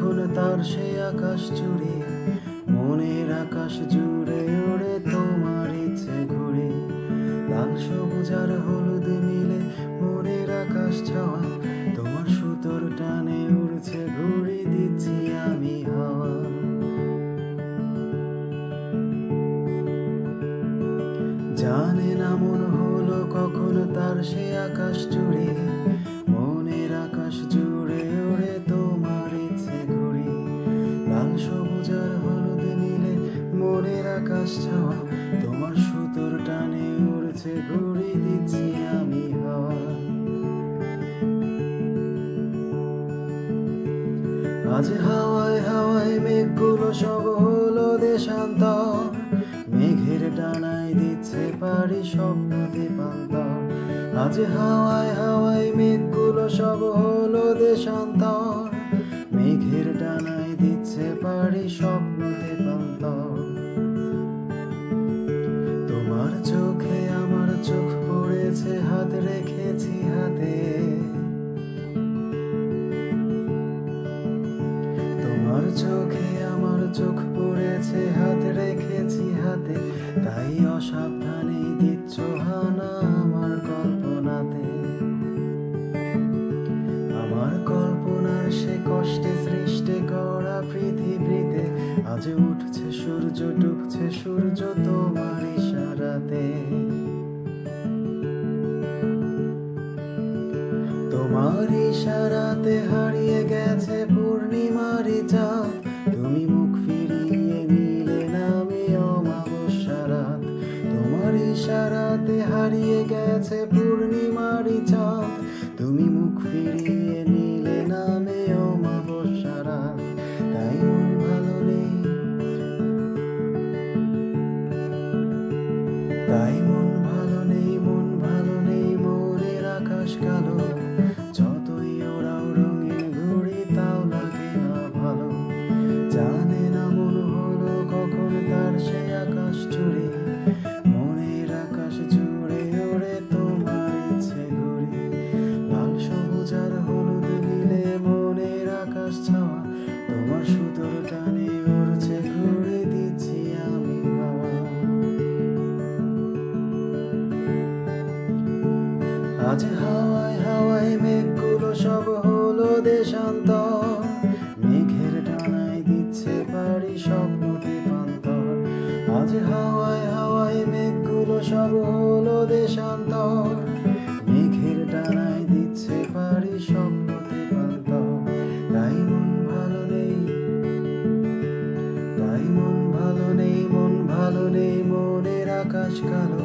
কখন তার সে আকাশ জুড়ে, মনের আকাশ জুড়ে ওড়ে তোমার ইচ্ছে ঘুরে। লাল সবুজ আর হলুদ মিলে মনের আকাশ ছাওয়া, তোমার সুতোর টানে উড়ছে ঘুরে দিচ্ছি আমি হাওয়া। জানে না মন হলো কখন তার সে আকাশ জুড়ে, মনের আকাশ জুড়ে ওড়ে তোমার ইচ্ছে ঘুরে। লাল সবুজ আর হলুদ নীলে মনের আকাশ ছাওয়া, তোমার সুতোর টানে উড়ছে ঘুরে দিচ্ছি আমি হাওয়া। আজ হাওয়ায় হাওয়ায় মেঘগুলো সব হলো দেশান্তর, মেঘের ডানায় দিচ্ছে পারি স্বপ্ন দীপান্তর। আজ হাওয়ায় হাওয়ায় মেঘগুলো সব হলো দেশান্তর, মেঘের ডানায় দিচ্ছে পারি স্বপ্ন দীপান্তর। তোমার চোখে আমার চোখ পড়েছে, হাত রেখেছি হাতে। তোমার চোখে আমার চোখ পড়েছে, হাত রেখেছি হাতে। তাই অসাবধানে দিচ্ছ হানা আমার কল্পনাতে। আমার কল্পনার সে কষ্টে সৃষ্টি করা পৃথিবীতে আজ উঠছে সূর্য, ডুবছে সূর্য তোমার ইশারাতে। তোমার ইশারাতে হারিয়ে গেছে পূর্ণিমারি চাঁদ, তুমি মুখ ফিরিয়ে নিলে নামে অমাবস্যা রাত। তোমার ইশারাতে হারিয়ে গেছে পূর্ণিমারি চাঁদ, তুমি মুখ ফিরিয়ে নিলে নামে অমাবস্যা রাত। তাই মন ভালো নেই, তাই মন ভালো নেই, মন ভালো নেই, মনের আকাশ কালো। যতই ওরাও রঙিন ঘুড়ি তাও লাগে না ভালো। জানে না মন হলো কখন তার সে আকাশ জুড়ে, মনের আকাশ জুড়ে ওড়ে তোমার ইচ্ছে ঘুরে। লাল সবুজ আর হলুদ মিলে মনের আকাশ ছাওয়া, তোমার সুতোর টানে উড়ছে ঘুরে দিচ্ছি আমি হাওয়া। আজ হাওয়ায় হাওয়ায় মেঘগুলো সব হলো দেশান্তর, মেঘের ডানায় দিচ্ছে পারি স্বপ্ন দীপান্তর। আজ হাওয়ায় হাওয়ায় মেঘগুলো সব হলো দেশান্তর, মেঘের ডানায় দিচ্ছে পারি স্বপ্ন দীপান্তর। তাই মন ভালো নেই, তাই মন ভালো নেই, মন ভালো নেই, মনের আকাশ কালো।